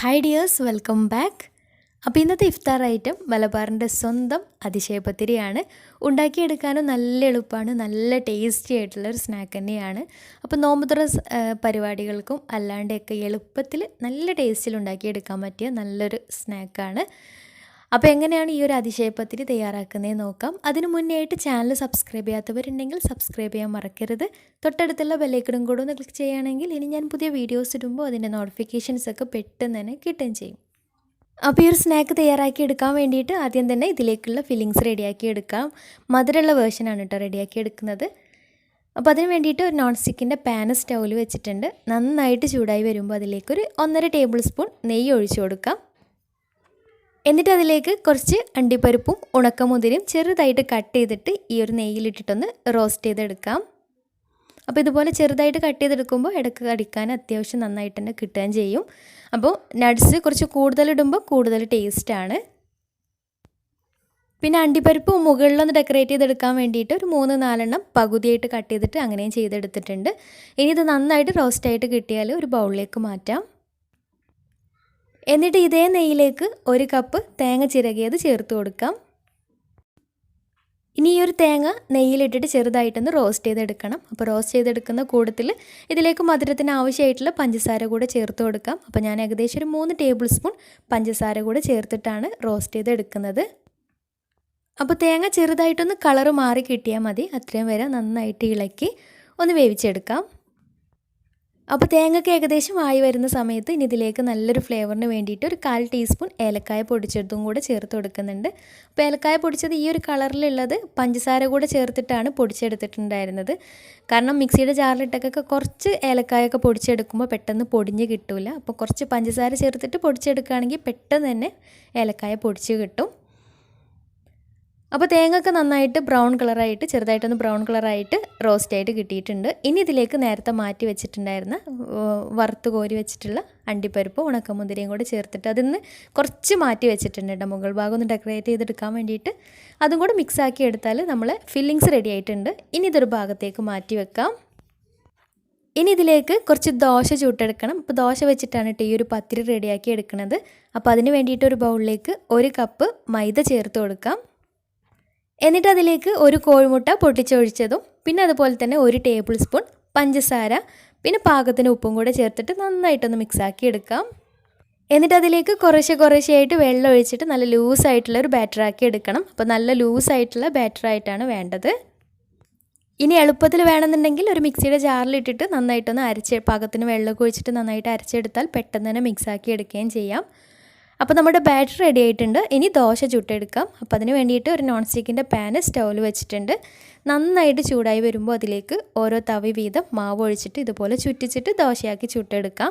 Hi dears, welcome back. അപ്പോൾ ഇന്നത്തെ ഇഫ്താർ item മലബാറിൻ്റെ സ്വന്തം അതിശയ പത്തിരിയാണ്. ഉണ്ടാക്കിയെടുക്കാനും നല്ല എളുപ്പമാണ്, നല്ല ടേസ്റ്റി ആയിട്ടുള്ളൊരു സ്നാക്ക് തന്നെയാണ്. അപ്പോൾ നോമ്പുതുറ പരിപാടികൾക്കും അല്ലാണ്ടൊക്കെ എളുപ്പത്തിൽ നല്ല ടേസ്റ്റിൽ ഉണ്ടാക്കിയെടുക്കാൻ പറ്റിയ നല്ലൊരു സ്നാക്കാണ്. അപ്പോൾ എങ്ങനെയാണ് ഈ ഒരു അതിശയ പത്തിരി തയ്യാറാക്കുന്നത് നോക്കാം. അതിനു മുന്നേ ആയിട്ട് ചാനൽ സബ്സ്ക്രൈബ് ചെയ്യാത്തവരുണ്ടെങ്കിൽ സബ്സ്ക്രൈബ് ചെയ്യാൻ മറക്കരുത്. തൊട്ടടുത്തുള്ള ബെല്ലൈക്കണും കൂടെ ഒന്ന് ക്ലിക്ക് ചെയ്യുകയാണെങ്കിൽ ഇനി ഞാൻ പുതിയ വീഡിയോസ് ഇടുമ്പോൾ അതിൻ്റെ നോട്ടിഫിക്കേഷൻസ് ഒക്കെ പെട്ടെന്ന് തന്നെ കിട്ടുകയും ചെയ്യും. അപ്പോൾ ഈ ഒരു സ്നാക്ക് തയ്യാറാക്കി എടുക്കാൻ വേണ്ടിയിട്ട് ആദ്യം തന്നെ ഇതിലേക്കുള്ള ഫില്ലിങ്സ് റെഡിയാക്കി എടുക്കാം. മധുരമുള്ള വേർഷനാണ് കേട്ടോ റെഡിയാക്കി എടുക്കുന്നത്. അപ്പോൾ അതിന് വേണ്ടിയിട്ട് ഒരു നോൺ സ്റ്റിക്കിൻ്റെ പാന് സ്റ്റൗവിൽ വെച്ചിട്ടുണ്ട്. നന്നായിട്ട് ചൂടായി വരുമ്പോൾ അതിലേക്കൊരു 1.5 ടേബിൾ സ്പൂൺ നെയ്യ് ഒഴിച്ചു കൊടുക്കാം. എന്നിട്ട് അതിലേക്ക് കുറച്ച് അണ്ടിപ്പരിപ്പും ഉണക്കമുതിരയും ചെറുതായിട്ട് കട്ട് ചെയ്തിട്ട് ഈ ഒരു നെയ്യിലിട്ടിട്ടൊന്ന് റോസ്റ്റ് ചെയ്തെടുക്കാം. അപ്പോൾ ഇതുപോലെ ചെറുതായിട്ട് കട്ട് ചെയ്തെടുക്കുമ്പോൾ ഇടയ്ക്ക് കടിക്കാൻ അത്യാവശ്യം നന്നായിട്ട് തന്നെ കിട്ടുകയും ചെയ്യും. അപ്പോൾ നട്ട്സ് കുറച്ച് കൂടുതലിടുമ്പോൾ കൂടുതൽ ടേസ്റ്റാണ്. പിന്നെ അണ്ടിപ്പരിപ്പ് മുകളിലൊന്ന് ഡെക്കറേറ്റ് ചെയ്തെടുക്കാൻ വേണ്ടിയിട്ട് ഒരു 3-4 പകുതിയായിട്ട് കട്ട് ചെയ്തിട്ട് അങ്ങനെയും ചെയ്തെടുത്തിട്ടുണ്ട്. ഇനി ഇത് നന്നായിട്ട് റോസ്റ്റായിട്ട് കിട്ടിയാൽ ഒരു ബൗളിലേക്ക് മാറ്റാം. എന്നിട്ട് ഇതേ നെയ്യിലേക്ക് 1 കപ്പ് തേങ്ങ ചിരകിയത് ചേർത്ത് കൊടുക്കാം. ഇനി ഈ ഒരു തേങ്ങ നെയ്യിലിട്ടിട്ട് ചെറുതായിട്ടൊന്ന് റോസ്റ്റ് ചെയ്തെടുക്കണം. അപ്പോൾ റോസ്റ്റ് ചെയ്തെടുക്കുന്ന കൂട്ടത്തിൽ ഇതിലേക്ക് മധുരത്തിന് ആവശ്യമായിട്ടുള്ള പഞ്ചസാര കൂടെ ചേർത്ത് കൊടുക്കാം. അപ്പോൾ ഞാൻ ഏകദേശം ഒരു 3 ടേബിൾ സ്പൂൺ പഞ്ചസാര കൂടെ ചേർത്തിട്ടാണ് റോസ്റ്റ് ചെയ്തെടുക്കുന്നത്. അപ്പോൾ തേങ്ങ ചെറുതായിട്ടൊന്ന് കളറ് മാറി കിട്ടിയാൽ മതി. അത്രയും വരെ നന്നായിട്ട് ഇളക്കി ഒന്ന് വേവിച്ചെടുക്കാം. അപ്പോൾ തേങ്ങയ്ക്ക് ഏകദേശം ആയി വരുന്ന സമയത്ത് ഇനി ഇതിലേക്ക് നല്ലൊരു ഫ്ലേവറിന് വേണ്ടിയിട്ട് ഒരു 1/4 ടീസ്പൂൺ ഏലക്കായ പൊടിച്ചതും കൂടെ ചേർത്ത് കൊടുക്കുന്നുണ്ട്. അപ്പോൾ ഏലക്കായ പൊടിച്ചത് ഈ ഒരു കളറിലുള്ളത് പഞ്ചസാര കൂടെ ചേർത്തിട്ടാണ് പൊടിച്ചെടുത്തിട്ടുണ്ടായിരുന്നത്. കാരണം മിക്സിയുടെ ജാറിലിട്ടൊക്കെ കുറച്ച് ഏലക്കായൊക്കെ പൊടിച്ചെടുക്കുമ്പോൾ പെട്ടെന്ന് പൊടിഞ്ഞ് കിട്ടില്ല. അപ്പോൾ കുറച്ച് പഞ്ചസാര ചേർത്തിട്ട് പൊടിച്ചെടുക്കുകയാണെങ്കിൽ പെട്ടെന്ന് തന്നെ ഏലക്കായ പൊടിച്ച് കിട്ടും. അപ്പോൾ തേങ്ങയൊക്കെ നന്നായിട്ട് ബ്രൗൺ കളറായിട്ട് ചെറുതായിട്ടൊന്ന് ബ്രൗൺ കളറായിട്ട് റോസ്റ്റായിട്ട് കിട്ടിയിട്ടുണ്ട്. ഇനി ഇതിലേക്ക് നേരത്തെ മാറ്റി വെച്ചിട്ടുണ്ടായിരുന്ന വറുത്ത് കോരി വെച്ചിട്ടുള്ള അണ്ടിപ്പരിപ്പ് ഉണക്കമുന്തിരിയും കൂടി ചേർത്തിട്ട് അതിന്ന് കുറച്ച് മാറ്റി വെച്ചിട്ടുണ്ട് കേട്ടോ. മുകൾ ഭാഗം ഒന്ന് ഡെക്കറേറ്റ് ചെയ്തെടുക്കാൻ വേണ്ടിയിട്ട് അതും കൂടെ മിക്സാക്കി എടുത്താൽ നമ്മൾ ഫില്ലിങ്സ് റെഡി ആയിട്ടുണ്ട്. ഇനി ഇതൊരു ഭാഗത്തേക്ക് മാറ്റി വെക്കാം. ഇനി ഇതിലേക്ക് കുറച്ച് ദോശ ചുട്ടെടുക്കണം. അപ്പോൾ ദോശ വെച്ചിട്ടാണ് കേട്ടോ ഈ ഒരു പത്തിരി റെഡിയാക്കി എടുക്കുന്നത്. അപ്പോൾ അതിന് വേണ്ടിയിട്ട് ഒരു ബൗളിലേക്ക് 1 കപ്പ് മൈദ ചേർത്ത് കൊടുക്കാം. എന്നിട്ട് അതിലേക്ക് 1 കോഴിമുട്ട പൊട്ടിച്ചൊഴിച്ചതും പിന്നെ അതുപോലെ തന്നെ 1 ടേബിൾ സ്പൂൺ പഞ്ചസാര പിന്നെ പാകത്തിന് ഉപ്പും കൂടെ ചേർത്തിട്ട് നന്നായിട്ടൊന്ന് മിക്സാക്കി എടുക്കാം. എന്നിട്ട് അതിലേക്ക് കുറേശ്ശെയായിട്ട് വെള്ളം ഒഴിച്ചിട്ട് നല്ല ലൂസായിട്ടുള്ള ഒരു ബാറ്ററാക്കി എടുക്കണം. അപ്പോൾ നല്ല ലൂസായിട്ടുള്ള ബാറ്ററായിട്ടാണ് വേണ്ടത്. ഇനി എളുപ്പത്തിൽ വേണമെന്നുണ്ടെങ്കിൽ ഒരു മിക്സിയുടെ ജാറിലിട്ടിട്ട് നന്നായിട്ടൊന്ന് പാകത്തിന് വെള്ളമൊക്കെ ഒഴിച്ചിട്ട് നന്നായിട്ട് അരച്ചെടുത്താൽ പെട്ടെന്ന് തന്നെ മിക്സാക്കി എടുക്കുകയും ചെയ്യാം. അപ്പോൾ നമ്മുടെ ബാറ്റർ റെഡി ആയിട്ടുണ്ട്. ഇനി ദോശ ചുട്ടെടുക്കാം. അപ്പോൾ അതിന് വേണ്ടിയിട്ട് ഒരു നോൺ സ്റ്റിക്കിൻ്റെ പാന് സ്റ്റൗവിൽ വെച്ചിട്ടുണ്ട്. നന്നായിട്ട് ചൂടായി വരുമ്പോൾ അതിലേക്ക് ഓരോ തവി വീതം മാവ് ഒഴിച്ചിട്ട് ഇതുപോലെ ചുറ്റിച്ചിട്ട് ദോശയാക്കി ചുട്ടെടുക്കാം.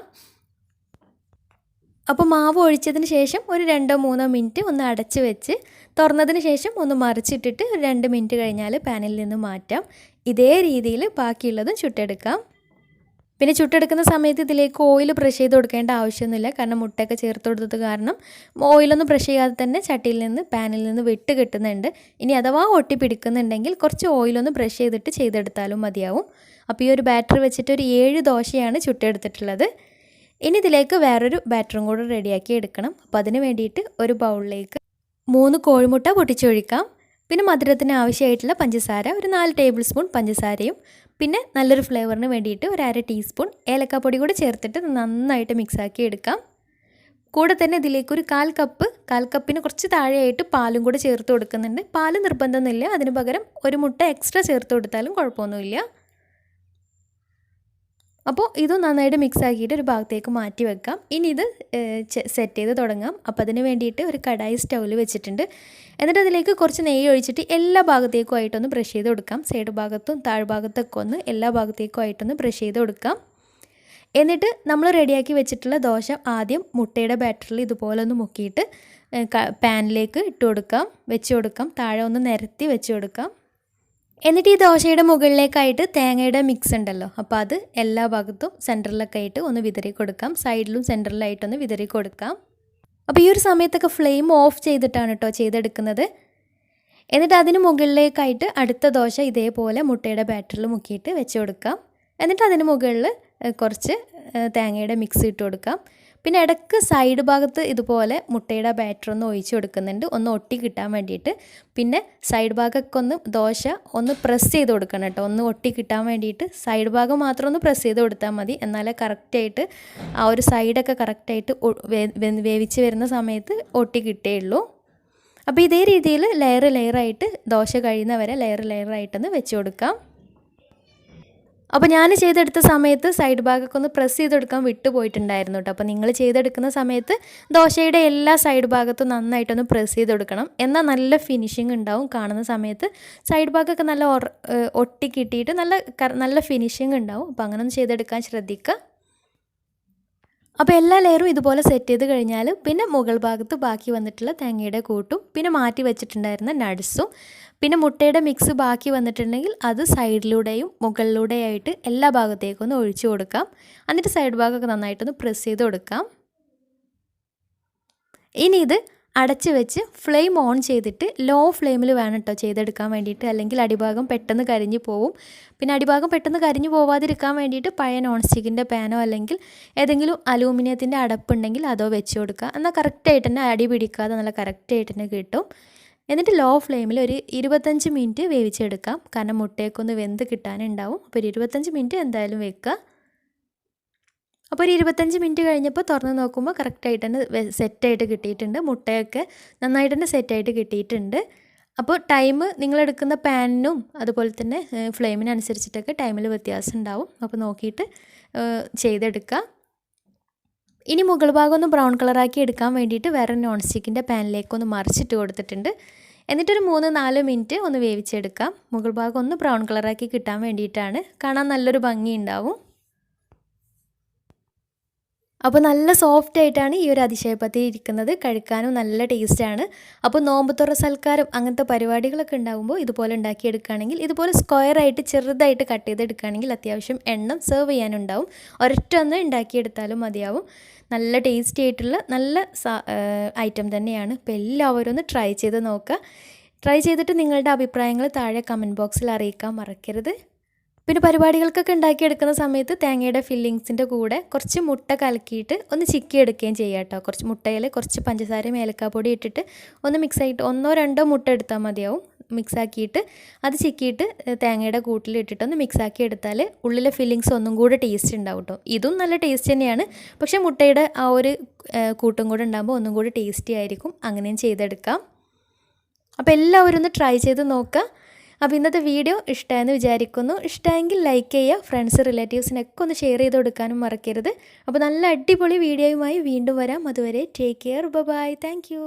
അപ്പോൾ മാവ് ഒഴിച്ചതിന് ശേഷം ഒരു 2-3 മിനിറ്റ് ഒന്ന് അടച്ച് വെച്ച് തുറന്നതിന് ശേഷം ഒന്ന് മറിച്ചിട്ടിട്ട് ഒരു 2 മിനിറ്റ് കഴിഞ്ഞാൽ പാനിൽ നിന്ന് മാറ്റാം. ഇതേ രീതിയിൽ ബാക്കിയുള്ളതും ചുട്ടെടുക്കാം. പിന്നെ ചുട്ടെടുക്കുന്ന സമയത്ത് ഇതിലേക്ക് ഓയിൽ ബ്രഷ് ചെയ്ത് കൊടുക്കേണ്ട ആവശ്യമൊന്നുമില്ല. കാരണം മുട്ടയൊക്കെ ചേർത്ത് കൊടുത്തത് കാരണം ഓയിലൊന്നും ബ്രഷ് ചെയ്യാതെ തന്നെ ചട്ടിയിൽ നിന്ന് പാനിൽ നിന്ന് വിട്ട് കിട്ടുന്നുണ്ട്. ഇനി അഥവാ ഒട്ടി പിടിക്കുന്നുണ്ടെങ്കിൽ കുറച്ച് ഓയിലൊന്ന് ബ്രഷ് ചെയ്തിട്ട് ചെയ്തെടുത്താലും മതിയാവും. അപ്പോൾ ഈ ഒരു ബാറ്റർ വെച്ചിട്ട് ഒരു 7 ദോശയാണ് ചുട്ടെടുത്തിട്ടുള്ളത്. ഇനി ഇതിലേക്ക് വേറൊരു ബാറ്ററും കൂടെ റെഡിയാക്കി എടുക്കണം. അപ്പോൾ അതിന് വേണ്ടിയിട്ട് ഒരു ബൗളിലേക്ക് 3 കോഴിമുട്ട പൊട്ടിച്ചൊഴിക്കാം. പിന്നെ മധുരത്തിന് ആവശ്യമായിട്ടുള്ള പഞ്ചസാര ഒരു 4 ടേബിൾ സ്പൂൺ പഞ്ചസാരയും പിന്നെ നല്ലൊരു ഫ്ലേവറിന് വേണ്ടിയിട്ട് ഒരു 1/2 ടീസ്പൂൺ ഏലക്കാപ്പൊടി കൂടി ചേർത്തിട്ട് നന്നായിട്ട് മിക്സാക്കി എടുക്കാം. കൂടെ തന്നെ ഇതിലേക്ക് ഒരു 1/4 കപ്പിന് കുറച്ച് താഴെയായിട്ട് പാലും കൂടെ ചേർത്ത് കൊടുക്കുന്നുണ്ട്. പാല് നിർബന്ധമൊന്നുമില്ല. അതിന് പകരം ഒരു മുട്ട എക്സ്ട്രാ ചേർത്ത് കൊടുത്താലും കുഴപ്പമൊന്നുമില്ല. അപ്പോൾ ഇത് നന്നായിട്ട് മിക്സ് ആക്കിയിട്ട് ഒരു ഭാഗത്തേക്ക് മാറ്റി വെക്കാം. ഇനി ഇത് സെറ്റ് ചെയ്ത് തുടങ്ങാം. അപ്പോൾ അതിന് വേണ്ടിയിട്ട് ഒരു കടായി സ്റ്റൗവിൽ വെച്ചിട്ടുണ്ട്. എന്നിട്ട് അതിലേക്ക് കുറച്ച് നെയ്യ് ഒഴിച്ചിട്ട് എല്ലാ ഭാഗത്തേക്കും ആയിട്ടൊന്ന് ബ്രഷ് ചെയ്ത് കൊടുക്കാം. സൈഡ് ഭാഗത്തും താഴ്ഭാഗത്തൊക്കെ ഒന്ന് എല്ലാ ഭാഗത്തേക്കും ആയിട്ടൊന്ന് ബ്രഷ് ചെയ്ത് കൊടുക്കാം. എന്നിട്ട് നമ്മൾ റെഡിയാക്കി വെച്ചിട്ടുള്ള ദോശ ആദ്യം മുട്ടയുടെ ബാറ്ററിൽ ഇതുപോലെ ഒന്ന് മുക്കിയിട്ട് പാനിലേക്ക് വെച്ച് കൊടുക്കാം. താഴെ ഒന്ന് നിരത്തി വെച്ച് കൊടുക്കാം. എന്നിട്ട് ഈ ദോശയുടെ മുകളിലേക്കായിട്ട് തേങ്ങയുടെ മിക്സ് ഉണ്ടല്ലോ, അപ്പോൾ അത് എല്ലാ ഭാഗത്തും സെൻറ്ററിലൊക്കെ ആയിട്ട് ഒന്ന് വിതറി കൊടുക്കാം. സൈഡിലും സെൻറ്ററിലായിട്ടൊന്ന് വിതറി കൊടുക്കാം. അപ്പോൾ ഈ ഒരു സമയത്തൊക്കെ ഫ്ലെയിം ഓഫ് ചെയ്തിട്ടാണ് കേട്ടോ ചെയ്തെടുക്കുന്നത്. എന്നിട്ട് അതിന് മുകളിലേക്കായിട്ട് അടുത്ത ദോശ ഇതേപോലെ മുട്ടയുടെ ബാറ്ററിൽ മുക്കിയിട്ട് വെച്ച് കൊടുക്കാം. എന്നിട്ട് അതിന് മുകളിൽ കുറച്ച് തേങ്ങയുടെ മിക്സ് ഇട്ട് കൊടുക്കാം. പിന്നെ ഇടയ്ക്ക് സൈഡ് ഭാഗത്ത് ഇതുപോലെ മുട്ടയുടെ ബാറ്റർ ഒന്ന് ഒഴിച്ച് കൊടുക്കുന്നുണ്ട്, ഒന്ന് ഒട്ടി കിട്ടാൻ വേണ്ടിയിട്ട്. പിന്നെ സൈഡ് ഭാഗമൊക്കെ ഒന്ന് ദോശ ഒന്ന് പ്രസ് ചെയ്ത് കൊടുക്കണം കേട്ടോ, ഒന്ന് ഒട്ടി കിട്ടാൻ വേണ്ടിയിട്ട്. സൈഡ് ഭാഗം മാത്രം ഒന്ന് പ്രസ് ചെയ്ത് കൊടുത്താൽ മതി, എന്നാലേ കറക്റ്റായിട്ട് ആ ഒരു സൈഡൊക്കെ കറക്റ്റായിട്ട് വേവിച്ച് വരുന്ന സമയത്ത് ഒട്ടി കിട്ടുകയുള്ളൂ. അപ്പോൾ ഇതേ രീതിയിൽ ലെയറായിട്ട് ദോശ കഴിയുന്നവരെ ലെയറായിട്ടൊന്ന് വെച്ച് കൊടുക്കാം. അപ്പോൾ ഞാൻ ചെയ്തെടുത്ത സമയത്ത് സൈഡ് ഭാഗമൊക്കെ ഒന്ന് പ്രസ് ചെയ്തെടുക്കാൻ വിട്ടുപോയിട്ടുണ്ടായിരുന്നു കേട്ടോ. അപ്പോൾ നിങ്ങൾ ചെയ്തെടുക്കുന്ന സമയത്ത് ദോശയുടെ എല്ലാ സൈഡ് ഭാഗത്തും നന്നായിട്ടൊന്ന് പ്രസ് ചെയ്ത് കൊടുക്കണം, എന്നാൽ നല്ല ഫിനിഷിങ് ഉണ്ടാവും. കാണുന്ന സമയത്ത് സൈഡ് ഭാഗമൊക്കെ നല്ല ഒട്ടി കിട്ടിയിട്ട് നല്ല ഫിനിഷിങ് ഉണ്ടാവും. അപ്പോൾ അങ്ങനെ ഒന്ന് ചെയ്തെടുക്കാൻ ശ്രദ്ധിക്കുക. അപ്പോൾ എല്ലാ ലെയറും ഇതുപോലെ സെറ്റ് ചെയ്ത് കഴിഞ്ഞാൽ പിന്നെ മുകൾ ഭാഗത്ത് ബാക്കി വന്നിട്ടുള്ള തേങ്ങയുടെ കൂട്ടും പിന്നെ മാറ്റി വെച്ചിട്ടുണ്ടായിരുന്ന നട്ട്സും പിന്നെ മുട്ടയുടെ മിക്സ് ബാക്കി വന്നിട്ടുണ്ടെങ്കിൽ അത് സൈഡിലൂടെയും മുകളിലൂടെയായിട്ട് എല്ലാ ഭാഗത്തേക്കും ഒന്ന് ഒഴിച്ചു കൊടുക്കാം. എന്നിട്ട് സൈഡ് ഭാഗമൊക്കെ നന്നായിട്ടൊന്ന് പ്രസ് ചെയ്ത് കൊടുക്കാം. ഇനി ഇത് അടച്ച് വെച്ച് ഫ്ലെയിം ഓൺ ചെയ്തിട്ട് ലോ ഫ്ലെയിമിൽ വേണം കേട്ടോ ചെയ്തെടുക്കാൻ വേണ്ടിയിട്ട്, അല്ലെങ്കിൽ അടിഭാഗം പെട്ടെന്ന് കരിഞ്ഞു പോവും. പിന്നെ അടിഭാഗം പെട്ടെന്ന് കരിഞ്ഞു പോവാതിരിക്കാൻ വേണ്ടിയിട്ട് പഴയ നോൺ സ്റ്റിക്കിൻ്റെ പാനോ അല്ലെങ്കിൽ ഏതെങ്കിലും അലൂമിനിയത്തിൻ്റെ അടപ്പുണ്ടെങ്കിൽ അതോ വെച്ച് കൊടുക്കുക. എന്നാൽ കറക്റ്റായിട്ട് തന്നെ അടി പിടിക്കാതെ നല്ല കറക്റ്റായിട്ട് തന്നെ കിട്ടും. എന്നിട്ട് ലോ ഫ്ലെയിമിൽ ഒരു 25 മിനിറ്റ് വേവിച്ചെടുക്കാം, കാരണം മുട്ടയൊക്കെ ഒന്ന് വെന്ത് കിട്ടാനുണ്ടാവും. അപ്പോൾ ഒരു 25 മിനിറ്റ് എന്തായാലും വെക്കുക. അപ്പോൾ ഒരു 25 മിനിറ്റ് കഴിഞ്ഞപ്പോൾ തുറന്ന് നോക്കുമ്പോൾ കറക്റ്റായിട്ട് തന്നെ സെറ്റായിട്ട് കിട്ടിയിട്ടുണ്ട്. മുട്ടയൊക്കെ നന്നായിട്ട് തന്നെ സെറ്റായിട്ട് കിട്ടിയിട്ടുണ്ട്. അപ്പോൾ ടൈം നിങ്ങളെടുക്കുന്ന പാനിനും അതുപോലെ തന്നെ ഫ്ലെയിമിനനുസരിച്ചിട്ടൊക്കെ ടൈമിൽ വ്യത്യാസം ഉണ്ടാവും. അപ്പോൾ നോക്കിയിട്ട് ചെയ്തെടുക്കുക. ഇനി മുകൾ ഭാഗം ഒന്ന് ബ്രൗൺ കളറാക്കി എടുക്കാൻ വേണ്ടിയിട്ട് വേറെ നോൺ സ്റ്റിക്കിൻ്റെ പാനിലേക്കൊന്ന് മറിച്ചിട്ട് കൊടുത്തിട്ടുണ്ട്. എന്നിട്ടൊരു 3-4 മിനിറ്റ് ഒന്ന് വേവിച്ചെടുക്കാം. മുകൾ ഭാഗം ഒന്ന് ബ്രൗൺ കളറാക്കി കിട്ടാൻ വേണ്ടിയിട്ടാണ്, കാണാൻ നല്ലൊരു ഭംഗി ഉണ്ടാവും. അപ്പോൾ നല്ല സോഫ്റ്റ് ആയിട്ടാണ് ഈ ഒരു അതിശയ പത്തിരി ഇരിക്കുന്നത്, കഴിക്കാനും നല്ല ടേസ്റ്റാണ്. അപ്പോൾ നോമ്പ് തുറ സൽക്കാരം അങ്ങനത്തെ പരിപാടികളൊക്കെ ഉണ്ടാകുമ്പോൾ ഇതുപോലെ ഉണ്ടാക്കിയെടുക്കുകയാണെങ്കിൽ, ഇതുപോലെ സ്ക്വയറായിട്ട് ചെറുതായിട്ട് കട്ട് ചെയ്തെടുക്കുകയാണെങ്കിൽ അത്യാവശ്യം എണ്ണം സെർവ് ചെയ്യാനുണ്ടാവും. ഒരൊറ്റ ഒന്ന് ഉണ്ടാക്കിയെടുത്താലും മതിയാവും. നല്ല ടേസ്റ്റി ആയിട്ടുള്ള നല്ല ഐറ്റം തന്നെയാണ്. അപ്പോൾ എല്ലാവരും ഒന്ന് ട്രൈ ചെയ്ത് നോക്കുക. ട്രൈ ചെയ്തിട്ട് നിങ്ങളുടെ അഭിപ്രായങ്ങൾ താഴെ കമൻറ്റ് ബോക്സിൽ അറിയിക്കാൻ മറക്കരുത്. പിന്നെ പരിപാടികൾക്കൊക്കെ ഉണ്ടാക്കിയെടുക്കുന്ന സമയത്ത് തേങ്ങയുടെ ഫില്ലിങ്സിൻ്റെ കൂടെ കുറച്ച് മുട്ട കലക്കിയിട്ട് ഒന്ന് ചിക്കി എടുക്കുകയും ചെയ്യാം കേട്ടോ. കുറച്ച് മുട്ടയിൽ കുറച്ച് പഞ്ചസാരയും ഏലക്കാപ്പൊടി ഇട്ടിട്ട് ഒന്ന് മിക്സായിട്ട് 1-2 മുട്ട എടുത്താൽ മതിയാവും. മിക്സാക്കിയിട്ട് അത് ചിക്കിയിട്ട് തേങ്ങയുടെ കൂട്ടിലിട്ടിട്ട് ഒന്ന് മിക്സാക്കി എടുത്താൽ ഉള്ളിലെ ഫില്ലിങ്സ് ഒന്നും കൂടെ ടേസ്റ്റ് ഉണ്ടാവും കേട്ടോ. ഇതും നല്ല ടേസ്റ്റ് തന്നെയാണ്, പക്ഷേ മുട്ടയുടെ ആ ഒരു കൂട്ടും കൂടെ ഉണ്ടാകുമ്പോൾ ഒന്നും കൂടി ടേസ്റ്റി ആയിരിക്കും. അങ്ങനെയും ചെയ്തെടുക്കാം. അപ്പോൾ എല്ലാവരും ഒന്ന് ട്രൈ ചെയ്ത് നോക്കുക. അപ്പോൾ ഇന്നത്തെ വീഡിയോ ഇഷ്ടമായെന്ന് വിചാരിക്കുന്നു. ഇഷ്ടമെങ്കിൽ ലൈക്ക് ചെയ്യുക, ഫ്രണ്ട്സ് റിലേറ്റീവ്സിനൊക്കെ ഒന്ന് ഷെയർ ചെയ്ത് കൊടുക്കാനും മറക്കരുത്. അപ്പോൾ നല്ല അടിപൊളി വീഡിയോയുമായി വീണ്ടും വരാം. അതുവരെ take care, bye, thank U.